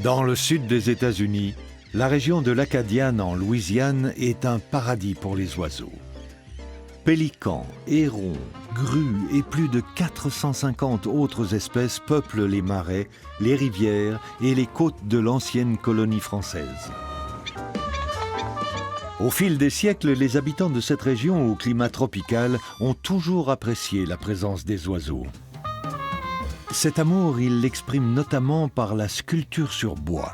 Dans le sud des États-Unis, la région de l'Acadiane en Louisiane est un paradis pour les oiseaux. Pélicans, hérons, grues et plus de 450 autres espèces peuplent les marais, les rivières et les côtes de l'ancienne colonie française. Au fil des siècles, les habitants de cette région au climat tropical ont toujours apprécié la présence des oiseaux. Cet amour, ils l'expriment notamment par la sculpture sur bois.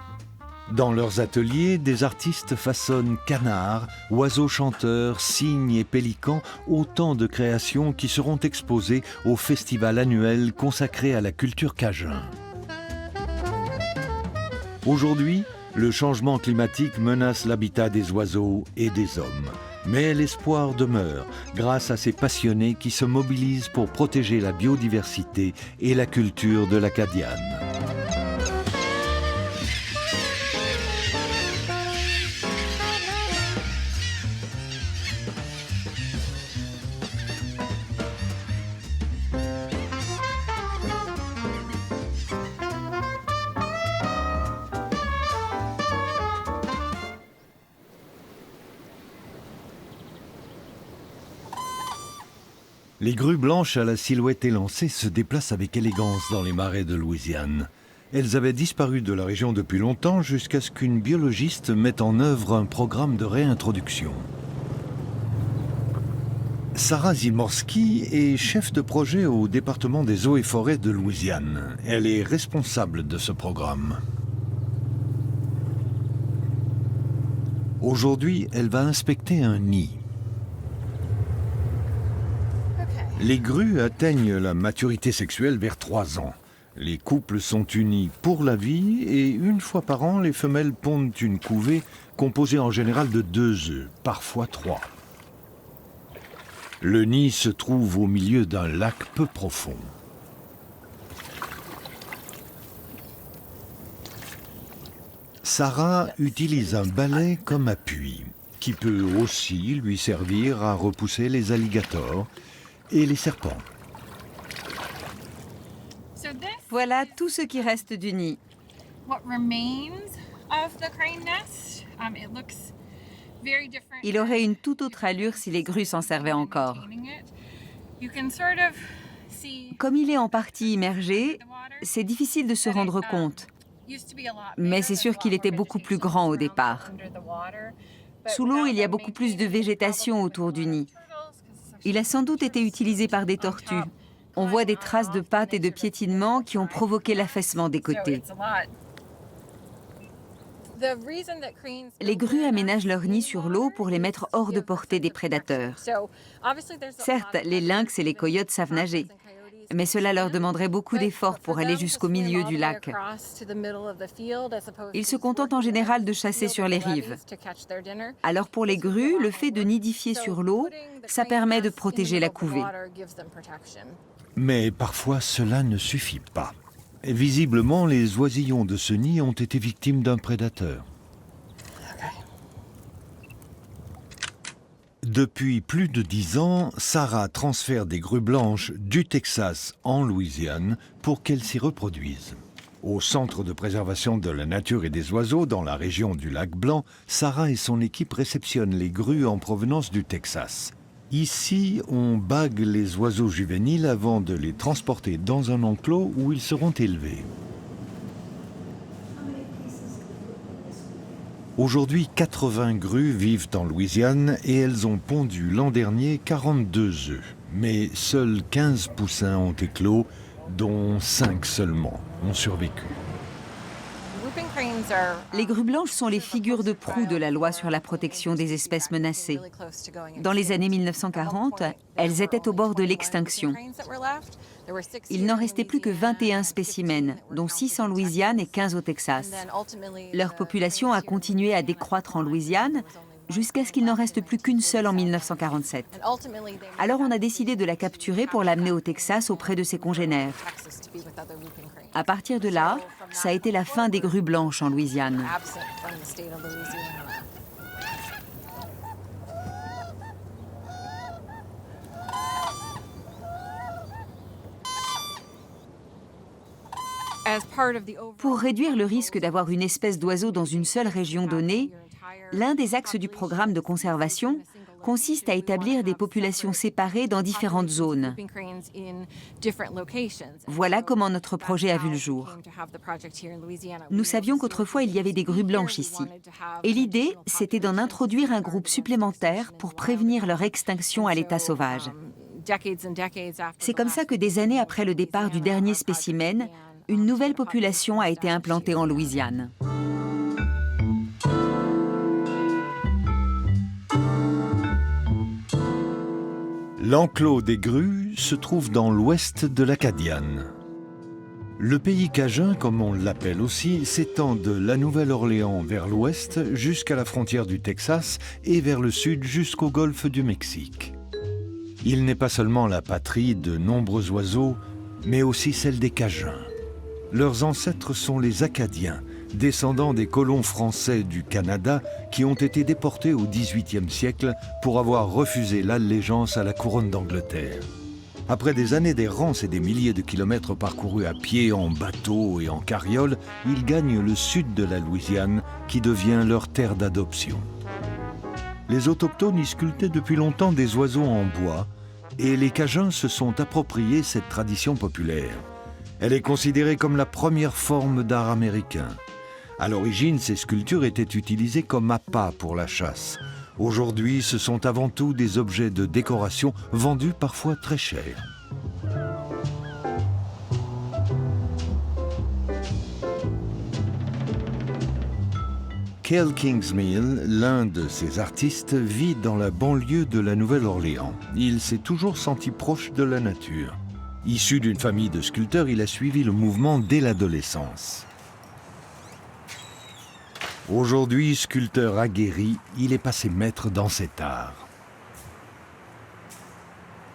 Dans leurs ateliers, des artistes façonnent canards, oiseaux chanteurs, cygnes et pélicans, autant de créations qui seront exposées au festival annuel consacré à la culture cajun. Aujourd'hui, le changement climatique menace l'habitat des oiseaux et des hommes. Mais l'espoir demeure grâce à ces passionnés qui se mobilisent pour protéger la biodiversité et la culture de l'Acadiane. Les grues blanches à la silhouette élancée se déplacent avec élégance dans les marais de Louisiane. Elles avaient disparu de la région depuis longtemps jusqu'à ce qu'une biologiste mette en œuvre un programme de réintroduction. Sarah Zimorski est chef de projet au département des eaux et forêts de Louisiane. Elle est responsable de ce programme. Aujourd'hui, elle va inspecter un nid. Les grues atteignent la maturité sexuelle vers 3 ans. Les couples sont unis pour la vie et une fois par an, les femelles pondent une couvée composée en général de 2 œufs, parfois 3. Le nid se trouve au milieu d'un lac peu profond. Sarah utilise un balai comme appui, qui peut aussi lui servir à repousser les alligators et les serpents. Voilà tout ce qui reste du nid. Il aurait une toute autre allure si les grues s'en servaient encore. Comme il est en partie immergé, c'est difficile de se rendre compte. Mais c'est sûr qu'il était beaucoup plus grand au départ. Sous l'eau, il y a beaucoup plus de végétation autour du nid. Il a sans doute été utilisé par des tortues. On voit des traces de pattes et de piétinement qui ont provoqué l'affaissement des côtés. Les grues aménagent leurs nids sur l'eau pour les mettre hors de portée des prédateurs. Certes, les lynx et les coyotes savent nager, mais cela leur demanderait beaucoup d'efforts pour aller jusqu'au milieu du lac. Ils se contentent en général de chasser sur les rives. Alors pour les grues, le fait de nidifier sur l'eau, ça permet de protéger la couvée. Mais parfois, cela ne suffit pas. Visiblement, les oisillons de ce nid ont été victimes d'un prédateur. Depuis plus de 10 ans, Sarah transfère des grues blanches du Texas en Louisiane pour qu'elles s'y reproduisent. Au Centre de préservation de la nature et des oiseaux, dans la région du Lac Blanc, Sarah et son équipe réceptionnent les grues en provenance du Texas. Ici, on bague les oiseaux juvéniles avant de les transporter dans un enclos où ils seront élevés. Aujourd'hui, 80 grues vivent en Louisiane et elles ont pondu l'an dernier 42 œufs. Mais seuls 15 poussins ont éclos, dont 5 seulement ont survécu. Les grues blanches sont les figures de proue de la loi sur la protection des espèces menacées. Dans les années 1940, elles étaient au bord de l'extinction. Il n'en restait plus que 21 spécimens, dont 6 en Louisiane et 15 au Texas. Leur population a continué à décroître en Louisiane jusqu'à ce qu'il n'en reste plus qu'une seule en 1947. Alors on a décidé de la capturer pour l'amener au Texas auprès de ses congénères. À partir de là, ça a été la fin des grues blanches en Louisiane. Pour réduire le risque d'avoir une espèce d'oiseau dans une seule région donnée, l'un des axes du programme de conservation consiste à établir des populations séparées dans différentes zones. Voilà comment notre projet a vu le jour. Nous savions qu'autrefois il y avait des grues blanches ici. Et l'idée, c'était d'en introduire un groupe supplémentaire pour prévenir leur extinction à l'état sauvage. C'est comme ça que des années après le départ du dernier spécimen, une nouvelle population a été implantée en Louisiane. L'enclos des grues se trouve dans l'ouest de l'Acadiane. Le pays cajun, comme on l'appelle aussi, s'étend de la Nouvelle-Orléans vers l'ouest jusqu'à la frontière du Texas et vers le sud jusqu'au golfe du Mexique. Il n'est pas seulement la patrie de nombreux oiseaux, mais aussi celle des Cajuns. Leurs ancêtres sont les Acadiens, descendants des colons français du Canada qui ont été déportés au XVIIIe siècle pour avoir refusé l'allégeance à la couronne d'Angleterre. Après des années d'errance et des milliers de kilomètres parcourus à pied, en bateau et en carriole, ils gagnent le sud de la Louisiane qui devient leur terre d'adoption. Les autochtones y sculptaient depuis longtemps des oiseaux en bois et les Cajuns se sont appropriés cette tradition populaire. Elle est considérée comme la première forme d'art américain. À l'origine, ces sculptures étaient utilisées comme appât pour la chasse. Aujourd'hui, ce sont avant tout des objets de décoration vendus parfois très cher. Cale Kingsmill, l'un de ces artistes, vit dans la banlieue de la Nouvelle-Orléans. Il s'est toujours senti proche de la nature. Issu d'une famille de sculpteurs, il a suivi le mouvement dès l'adolescence. Aujourd'hui, sculpteur aguerri, il est passé maître dans cet art.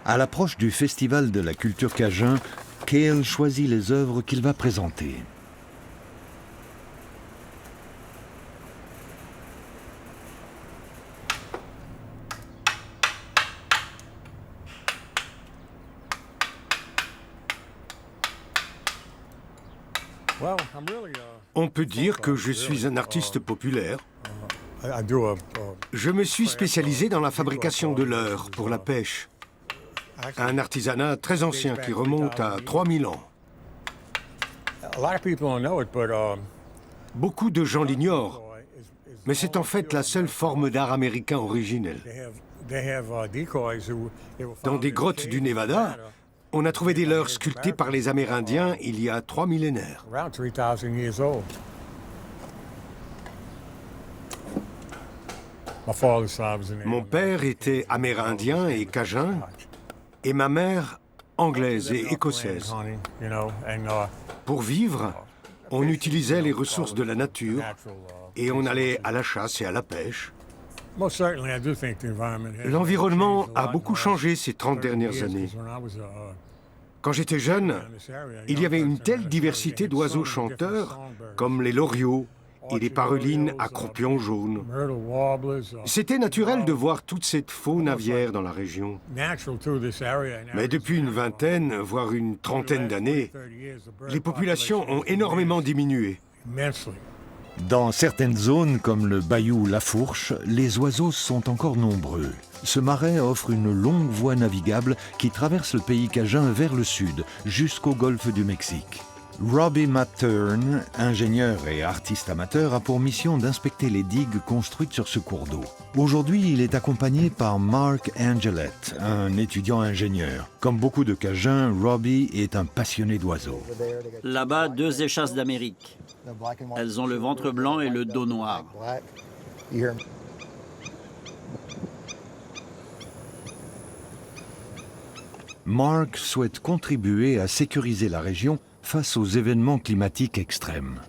À l'approche du Festival de la culture cajun, Cale choisit les œuvres qu'il va présenter. On peut dire que je suis un artiste populaire. Je me suis spécialisé dans la fabrication de leurres pour la pêche. Un artisanat très ancien qui remonte à 3000 ans. Beaucoup de gens l'ignorent, mais c'est en fait la seule forme d'art américain originel. Dans des grottes du Nevada, on a trouvé des leurres sculptés par les Amérindiens il y a 3 millénaires. Mon père était amérindien et cajun, et ma mère anglaise et écossaise. Pour vivre, on utilisait les ressources de la nature et on allait à la chasse et à la pêche. L'environnement a beaucoup changé ces 30 dernières années. Quand j'étais jeune, il y avait une telle diversité d'oiseaux chanteurs, comme les loriots et les parulines à croupions jaunes. C'était naturel de voir toute cette faune aviaire dans la région. Mais depuis une vingtaine, voire une trentaine d'années, les populations ont énormément diminué. Dans certaines zones, comme le bayou Lafourche, les oiseaux sont encore nombreux. Ce marais offre une longue voie navigable qui traverse le pays cajun vers le sud, jusqu'au golfe du Mexique. Robbie Mattern, ingénieur et artiste amateur, a pour mission d'inspecter les digues construites sur ce cours d'eau. Aujourd'hui, il est accompagné par Mark Angelette, un étudiant ingénieur. Comme beaucoup de Cajuns, Robbie est un passionné d'oiseaux. Là-bas, 2 échasses d'Amérique. Elles ont le ventre blanc et le dos noir. Mark souhaite contribuer à sécuriser la région face aux événements climatiques extrêmes.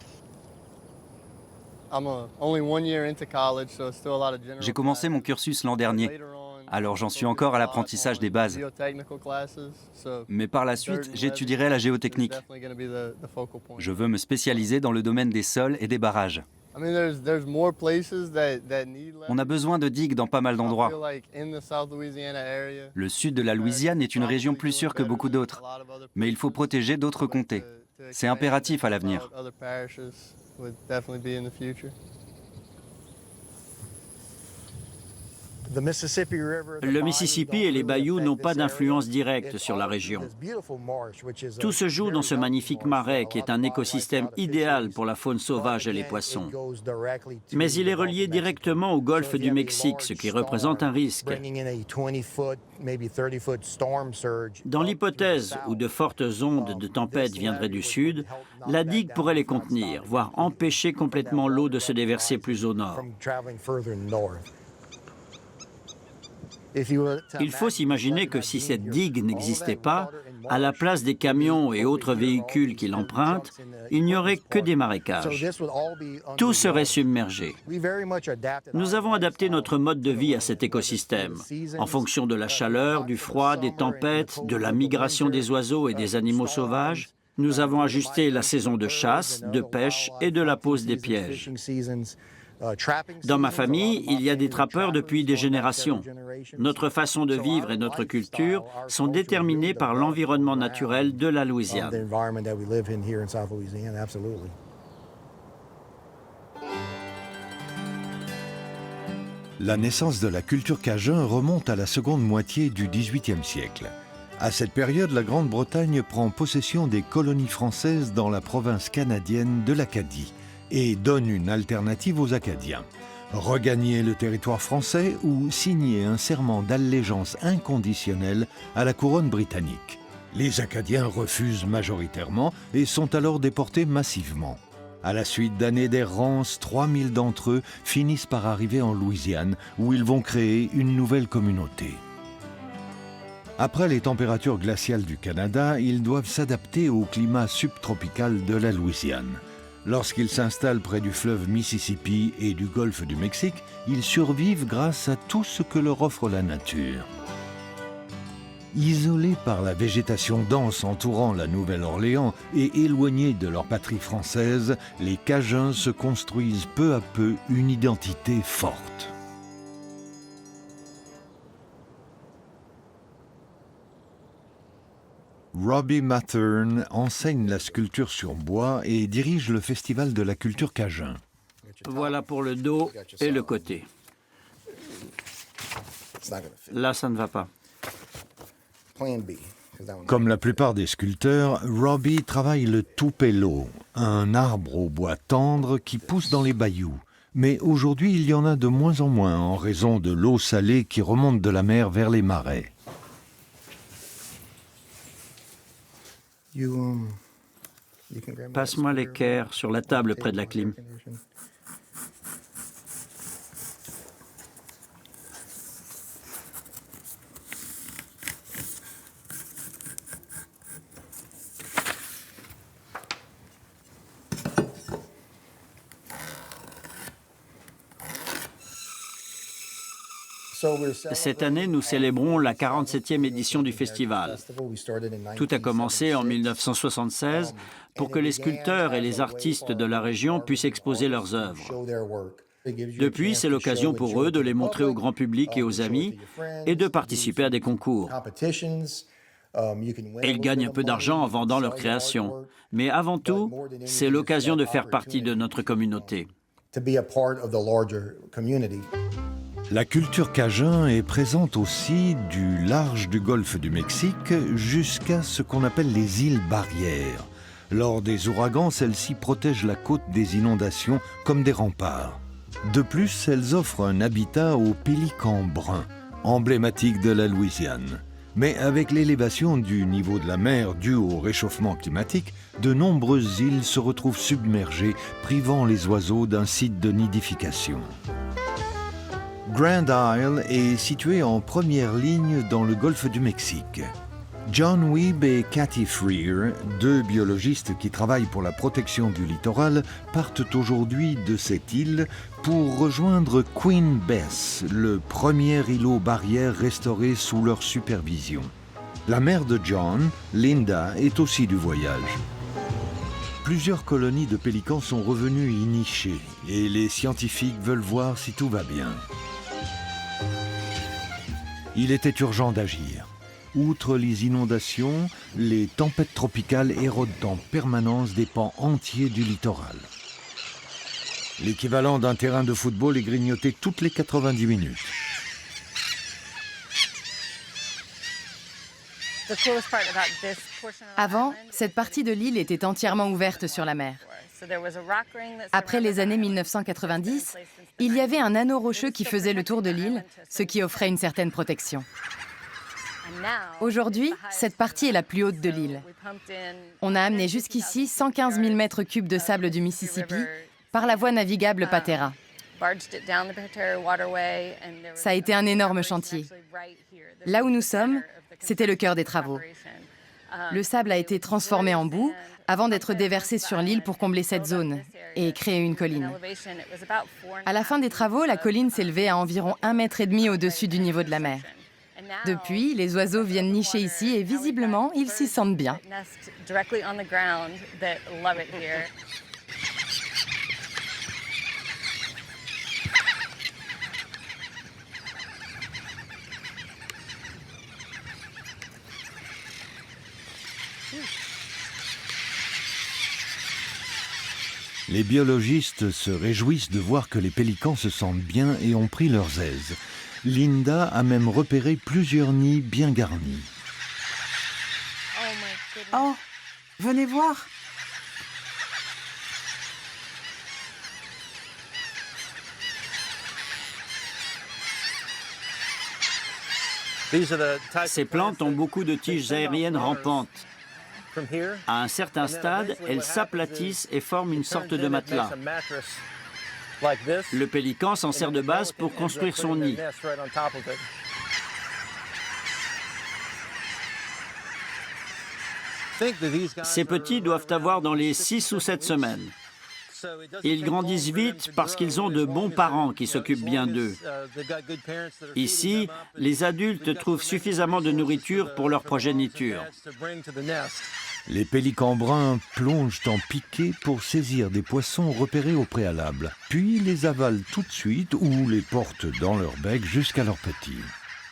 J'ai commencé mon cursus l'an dernier. Alors j'en suis encore à l'apprentissage des bases. Mais par la suite, j'étudierai la géotechnique. Je veux me spécialiser dans le domaine des sols et des barrages. On a besoin de digues dans pas mal d'endroits. Le sud de la Louisiane est une région plus sûre que beaucoup d'autres, mais il faut protéger d'autres comtés. C'est impératif à l'avenir. Le Mississippi et les bayous n'ont pas d'influence directe sur la région. Tout se joue dans ce magnifique marais qui est un écosystème idéal pour la faune sauvage et les poissons. Mais il est relié directement au golfe du Mexique, ce qui représente un risque. Dans l'hypothèse où de fortes ondes de tempête viendraient du sud, la digue pourrait les contenir, voire empêcher complètement l'eau de se déverser plus au nord. Il faut s'imaginer que si cette digue n'existait pas, à la place des camions et autres véhicules qui l'empruntent, il n'y aurait que des marécages. Tout serait submergé. Nous avons adapté notre mode de vie à cet écosystème, en fonction de la chaleur, du froid, des tempêtes, de la migration des oiseaux et des animaux sauvages. Nous avons ajusté la saison de chasse, de pêche et de la pose des pièges. Dans ma famille, il y a des trappeurs depuis des générations. Notre façon de vivre et notre culture sont déterminées par l'environnement naturel de la Louisiane. La naissance de la culture cajun remonte à la seconde moitié du XVIIIe siècle. À cette période, la Grande-Bretagne prend possession des colonies françaises dans la province canadienne de l'Acadie et donne une alternative aux Acadiens. Regagner le territoire français ou signer un serment d'allégeance inconditionnelle à la couronne britannique. Les Acadiens refusent majoritairement et sont alors déportés massivement. À la suite d'années d'errance, 3000 d'entre eux finissent par arriver en Louisiane où ils vont créer une nouvelle communauté. Après les températures glaciales du Canada, ils doivent s'adapter au climat subtropical de la Louisiane. Lorsqu'ils s'installent près du fleuve Mississippi et du golfe du Mexique, ils survivent grâce à tout ce que leur offre la nature. Isolés par la végétation dense entourant la Nouvelle-Orléans et éloignés de leur patrie française, les Cajuns se construisent peu à peu une identité forte. Robbie Mathern enseigne la sculpture sur bois et dirige le Festival de la culture cajun. Voilà pour le dos et le côté. Là, ça ne va pas. Comme la plupart des sculpteurs, Robbie travaille le tupelo, un arbre au bois tendre qui pousse dans les bayous. Mais aujourd'hui, il y en a de moins en moins en raison de l'eau salée qui remonte de la mer vers les marais. Passe-moi l'équerre sur la table près de la clim. Cette année, nous célébrons la 47e édition du festival. Tout a commencé en 1976 pour que les sculpteurs et les artistes de la région puissent exposer leurs œuvres. Depuis, c'est l'occasion pour eux de les montrer au grand public et aux amis et de participer à des concours. Et ils gagnent un peu d'argent en vendant leurs créations. Mais avant tout, c'est l'occasion de faire partie de notre communauté. La culture cajun est présente aussi du large du golfe du Mexique jusqu'à ce qu'on appelle les îles barrières. Lors des ouragans, celles-ci protègent la côte des inondations comme des remparts. De plus, elles offrent un habitat aux pélicans bruns, emblématiques de la Louisiane. Mais avec l'élévation du niveau de la mer due au réchauffement climatique, de nombreuses îles se retrouvent submergées, privant les oiseaux d'un site de nidification. Grand Isle est situé en première ligne dans le golfe du Mexique. John Weeb et Cathy Freer, deux biologistes qui travaillent pour la protection du littoral, partent aujourd'hui de cette île pour rejoindre Queen Bess, le premier îlot barrière restauré sous leur supervision. La mère de John, Linda, est aussi du voyage. Plusieurs colonies de pélicans sont revenues y nicher et les scientifiques veulent voir si tout va bien. Il était urgent d'agir. Outre les inondations, les tempêtes tropicales érodent en permanence des pans entiers du littoral. L'équivalent d'un terrain de football est grignoté toutes les 90 minutes. Avant, cette partie de l'île était entièrement ouverte sur la mer. Après les années 1990, il y avait un anneau rocheux qui faisait le tour de l'île, ce qui offrait une certaine protection. Aujourd'hui, cette partie est la plus haute de l'île. On a amené jusqu'ici 115 000 mètres cubes de sable du Mississippi par la voie navigable Patera. Ça a été un énorme chantier. Là où nous sommes, c'était le cœur des travaux. Le sable a été transformé en boue avant d'être déversé sur l'île pour combler cette zone et créer une colline. À la fin des travaux, la colline s'élevait à environ 1,5 mètre au-dessus du niveau de la mer. Depuis, les oiseaux viennent nicher ici et visiblement, ils s'y sentent bien. Les biologistes se réjouissent de voir que les pélicans se sentent bien et ont pris leurs aises. Linda a même repéré plusieurs nids bien garnis. Oh, venez voir. Ces plantes ont beaucoup de tiges aériennes rampantes. À un certain stade, elles s'aplatissent et forment une sorte de matelas. Le pélican s'en sert de base pour construire son nid. Ces petits doivent avoir dans les 6 ou 7 semaines. Ils grandissent vite parce qu'ils ont de bons parents qui s'occupent bien d'eux. Ici, les adultes trouvent suffisamment de nourriture pour leur progéniture. Les pélicans bruns plongent en piqué pour saisir des poissons repérés au préalable, puis les avalent tout de suite ou les portent dans leur bec jusqu'à leurs petits.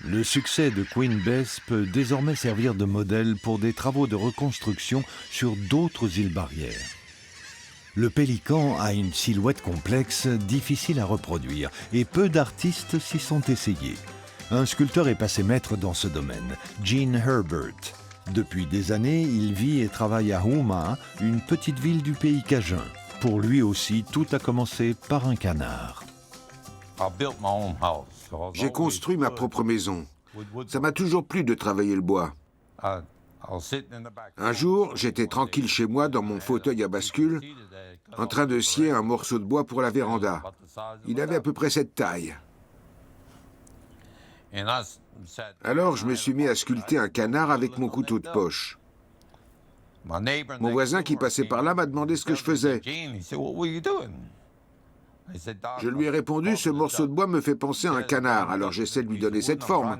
Le succès de Queen Bess peut désormais servir de modèle pour des travaux de reconstruction sur d'autres îles barrières. Le pélican a une silhouette complexe, difficile à reproduire, et peu d'artistes s'y sont essayés. Un sculpteur est passé maître dans ce domaine, Gene Herbert. Depuis des années, il vit et travaille à Houma, une petite ville du pays cajun. Pour lui aussi, tout a commencé par un canard. J'ai construit ma propre maison. Ça m'a toujours plu de travailler le bois. Un jour, j'étais tranquille chez moi dans mon fauteuil à bascule, en train de scier un morceau de bois pour la véranda. Il avait à peu près cette taille. Alors, je me suis mis à sculpter un canard avec mon couteau de poche. Mon voisin qui passait par là m'a demandé ce que je faisais. Je lui ai répondu, ce morceau de bois me fait penser à un canard, alors j'essaie de lui donner cette forme.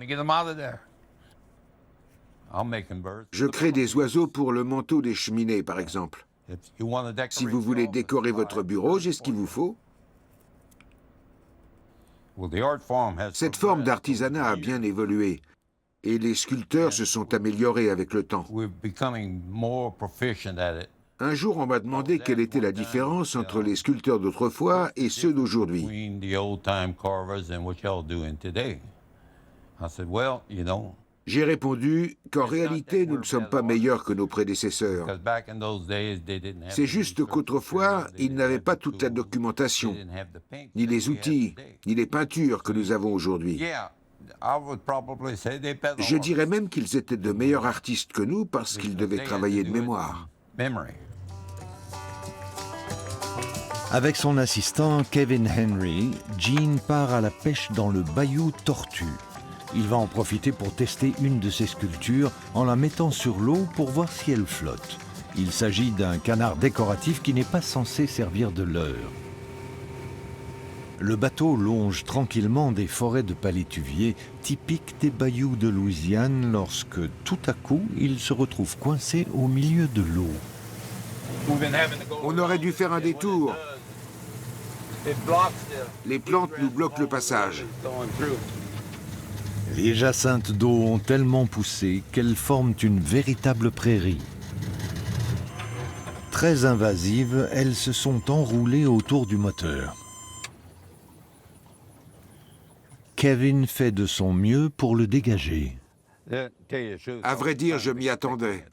Je crée des oiseaux pour le manteau des cheminées, par exemple. Si vous voulez décorer votre bureau, j'ai ce qu'il vous faut. Cette forme d'artisanat a bien évolué et les sculpteurs se sont améliorés avec le temps. Un jour, on m'a demandé quelle était la différence entre les sculpteurs d'autrefois et ceux d'aujourd'hui. J'ai répondu qu'en réalité, nous ne sommes pas meilleurs que nos prédécesseurs. C'est juste qu'autrefois, ils n'avaient pas toute la documentation, ni les outils, ni les peintures que nous avons aujourd'hui. Je dirais même qu'ils étaient de meilleurs artistes que nous parce qu'ils devaient travailler de mémoire. Avec son assistant Kevin Henry, Gene part à la pêche dans le bayou Tortue. Il va en profiter pour tester une de ses sculptures en la mettant sur l'eau pour voir si elle flotte. Il s'agit d'un canard décoratif qui n'est pas censé servir de leurre. Le bateau longe tranquillement des forêts de palétuviers typiques des bayous de Louisiane lorsque, tout à coup, il se retrouve coincé au milieu de l'eau. On aurait dû faire un détour. Les plantes nous bloquent le passage. Les jacinthes d'eau ont tellement poussé qu'elles forment une véritable prairie. Très invasives, elles se sont enroulées autour du moteur. Kevin fait de son mieux pour le dégager. À vrai dire, je m'y attendais.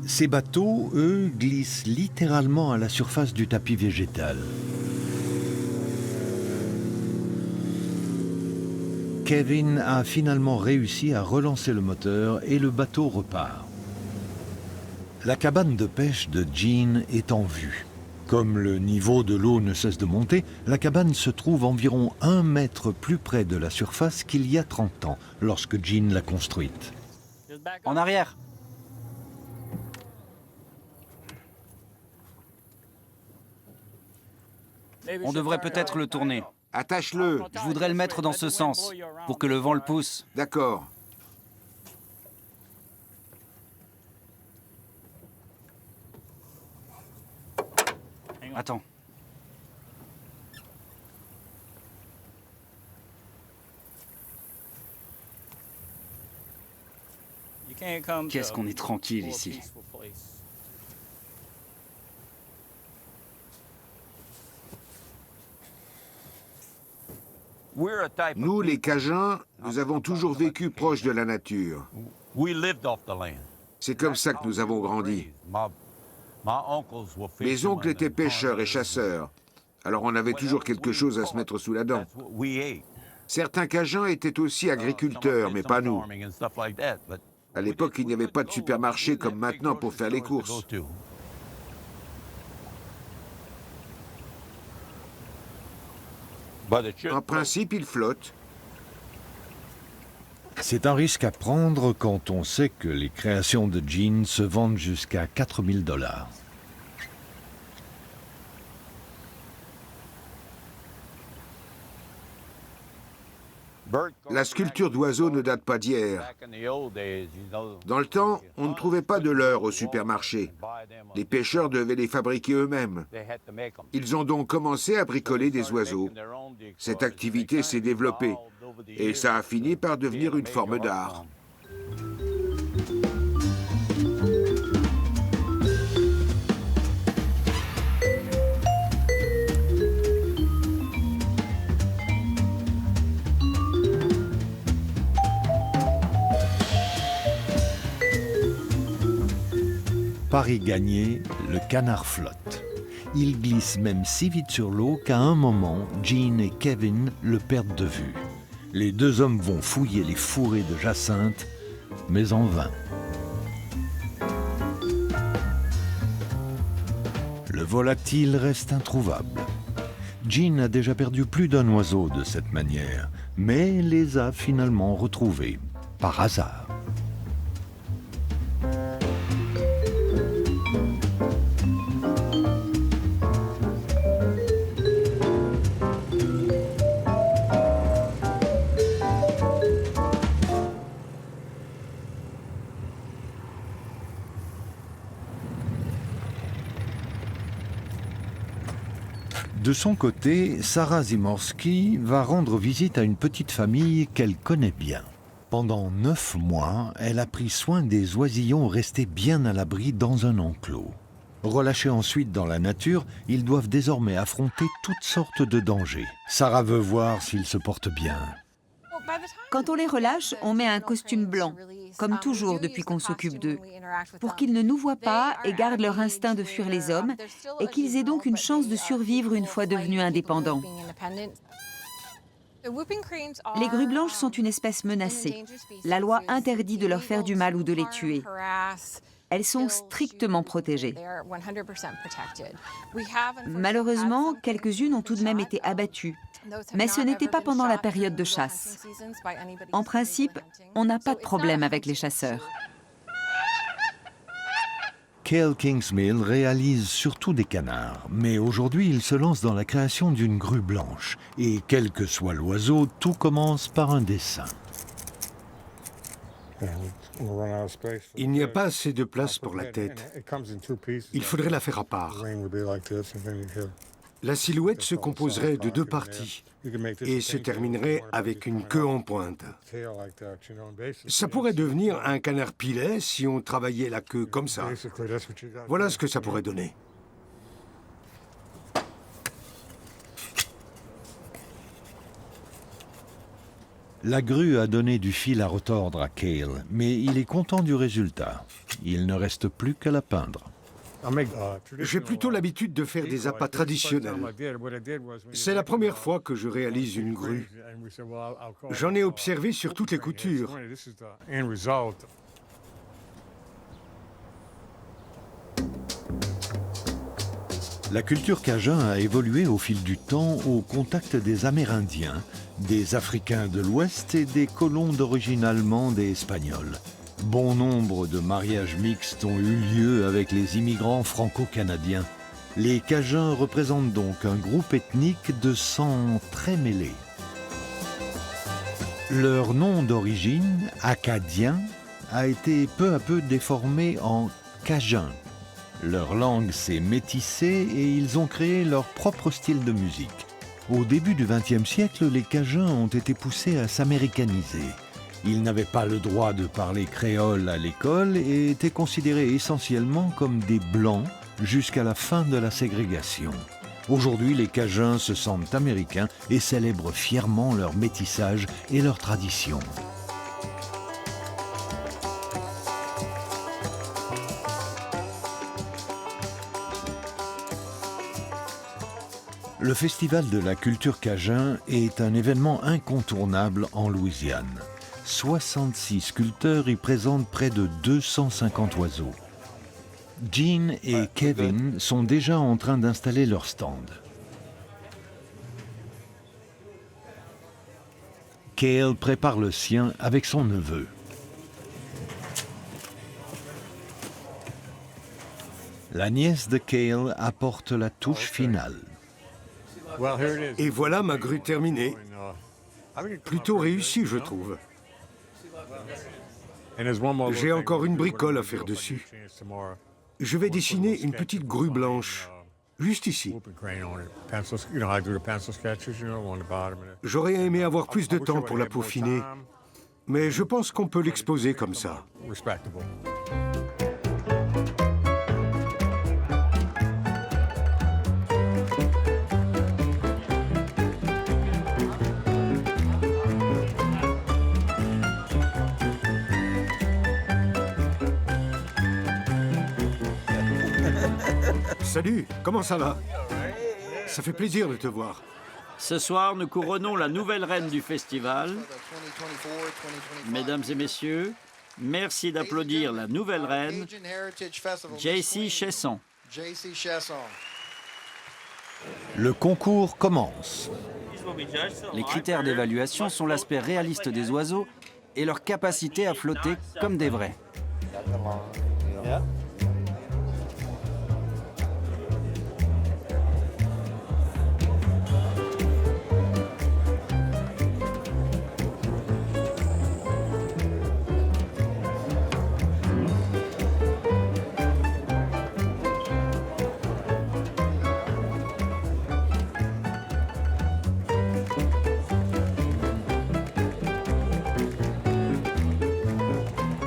Ces bateaux, eux, glissent littéralement à la surface du tapis végétal. Kevin a finalement réussi à relancer le moteur et le bateau repart. La cabane de pêche de Gene est en vue. Comme le niveau de l'eau ne cesse de monter, la cabane se trouve environ 1 mètre plus près de la surface qu'il y a 30 ans, lorsque Gene l'a construite. En arrière. On devrait peut-être le tourner. Attache-le. Je voudrais le mettre dans ce sens, pour que le vent le pousse. D'accord. Attends. Qu'est-ce qu'on est tranquille ici. Nous, les Cajuns, nous avons toujours vécu proche de la nature. C'est comme ça que nous avons grandi. Mes oncles étaient pêcheurs et chasseurs, alors on avait toujours quelque chose à se mettre sous la dent. Certains Cajuns étaient aussi agriculteurs, mais pas nous. À l'époque, il n'y avait pas de supermarché comme maintenant pour faire les courses. En principe, il flotte. C'est un risque à prendre quand on sait que les créations de Gene se vendent jusqu'à 4 000 $. La sculpture d'oiseaux ne date pas d'hier. Dans le temps, on ne trouvait pas de leurre au supermarché. Les pêcheurs devaient les fabriquer eux-mêmes. Ils ont donc commencé à bricoler des oiseaux. Cette activité s'est développée et ça a fini par devenir une forme d'art. Pari gagné, le canard flotte. Il glisse même si vite sur l'eau qu'à un moment, Gene et Kevin le perdent de vue. Les deux hommes vont fouiller les fourrés de jacinthe, mais en vain. Le volatile reste introuvable. Gene a déjà perdu plus d'un oiseau de cette manière, mais les a finalement retrouvés, par hasard. De son côté, Sarah Zimorski va rendre visite à une petite famille qu'elle connaît bien. Pendant 9 mois, elle a pris soin des oisillons restés bien à l'abri dans un enclos. Relâchés ensuite dans la nature, ils doivent désormais affronter toutes sortes de dangers. Sarah veut voir s'ils se portent bien. Quand on les relâche, on met un costume blanc, comme toujours depuis qu'on s'occupe d'eux, pour qu'ils ne nous voient pas et gardent leur instinct de fuir les hommes, et qu'ils aient donc une chance de survivre une fois devenus indépendants. Les grues blanches sont une espèce menacée. La loi interdit de leur faire du mal ou de les tuer. Elles sont strictement protégées. Malheureusement, quelques-unes ont tout de même été abattues, Mais ce n'était pas pendant la période de chasse. En principe, on n'a pas de problème avec les chasseurs. Cale Kingsmill réalise surtout des canards, mais aujourd'hui il se lance dans la création d'une grue blanche. Et quel que soit l'oiseau, tout commence par un dessin. Il n'y a pas assez de place pour la tête. Il faudrait la faire à part. La silhouette se composerait de deux parties et se terminerait avec une queue en pointe. Ça pourrait devenir un canard pilet si on travaillait la queue comme ça. Voilà ce que ça pourrait donner. La grue a donné du fil à retordre à Cale, mais il est content du résultat. Il ne reste plus qu'à la peindre. J'ai plutôt l'habitude de faire des appâts traditionnels. C'est la première fois que je réalise une grue. J'en ai observé sur toutes les coutures. La culture cajun a évolué au fil du temps au contact des Amérindiens, des Africains de l'Ouest et des colons d'origine allemande et espagnole. Bon nombre de mariages mixtes ont eu lieu avec les immigrants franco-canadiens. Les Cajuns représentent donc un groupe ethnique de sang très mêlé. Leur nom d'origine, acadien, a été peu à peu déformé en cajun. Leur langue s'est métissée et ils ont créé leur propre style de musique. Au début du XXe siècle, les Cajuns ont été poussés à s'américaniser. Ils n'avaient pas le droit de parler créole à l'école et étaient considérés essentiellement comme des Blancs jusqu'à la fin de la ségrégation. Aujourd'hui, les Cajuns se sentent américains et célèbrent fièrement leur métissage et leurs traditions. Le Festival de la culture cajun est un événement incontournable en Louisiane. 66 sculpteurs y présentent près de 250 oiseaux. Jean et Kevin sont déjà en train d'installer leur stand. Cale prépare le sien avec son neveu. La nièce de Cale apporte la touche finale. Et voilà ma grue terminée. Plutôt réussie, je trouve. J'ai encore une bricole à faire dessus. Je vais dessiner une petite grue blanche, juste ici. J'aurais aimé avoir plus de temps pour la peaufiner, mais je pense qu'on peut l'exposer comme ça. Salut, comment ça va? Ça fait plaisir de te voir. Ce soir, nous couronnons la nouvelle reine du festival. Mesdames et messieurs, merci d'applaudir la nouvelle reine, JC Chesson. Le concours commence. Les critères d'évaluation sont l'aspect réaliste des oiseaux et leur capacité à flotter comme des vrais.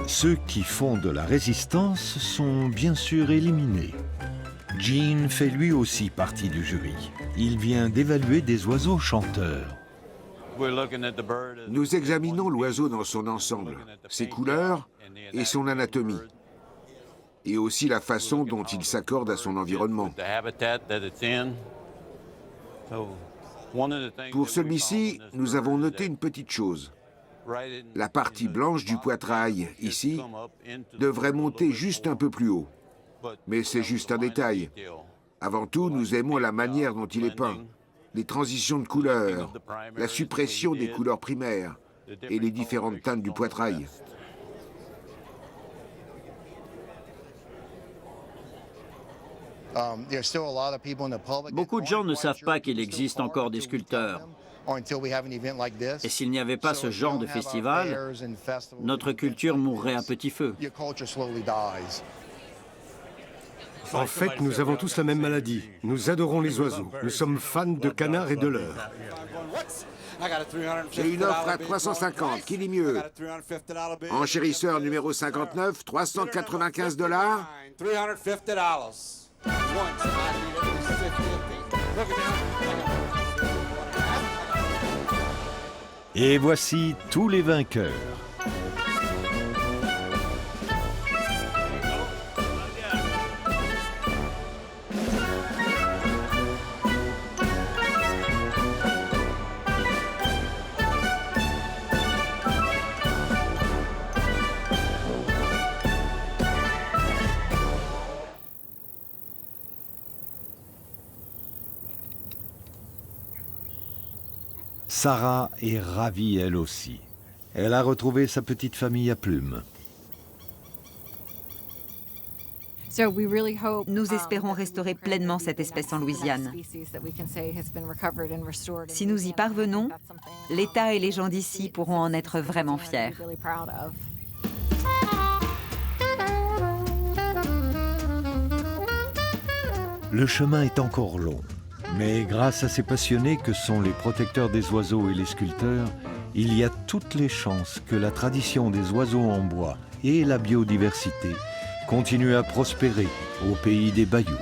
Ceux qui font de la résistance sont bien sûr éliminés. Jean fait lui aussi partie du jury. Il vient d'évaluer des oiseaux chanteurs. Nous examinons l'oiseau dans son ensemble, ses couleurs et son anatomie, et aussi la façon dont il s'accorde à son environnement. Pour celui-ci, nous avons noté une petite chose. La partie blanche du poitrail, ici, devrait monter juste un peu plus haut. Mais c'est juste un détail. Avant tout, nous aimons la manière dont il est peint. les transitions de couleurs, la suppression des couleurs primaires et les différentes teintes du poitrail. Beaucoup de gens ne savent pas qu'il existe encore des sculpteurs. Et s'il n'y avait pas ce genre de festival, notre culture mourrait à petit feu. En fait, nous avons tous la même maladie. Nous adorons les oiseaux. Nous sommes fans de canards et de leurres. J'ai une offre à 350, qui dit mieux? Enchérisseur numéro 59, 395 $. Et voici tous les vainqueurs. Sarah est ravie elle aussi. Elle a retrouvé sa petite famille à plumes. Nous espérons restaurer pleinement cette espèce en Louisiane. Si nous y parvenons, l'État et les gens d'ici pourront en être vraiment fiers. Le chemin est encore long, mais grâce à ces passionnés que sont les protecteurs des oiseaux et les sculpteurs, il y a toutes les chances que la tradition des oiseaux en bois et la biodiversité continuent à prospérer au pays des bayous.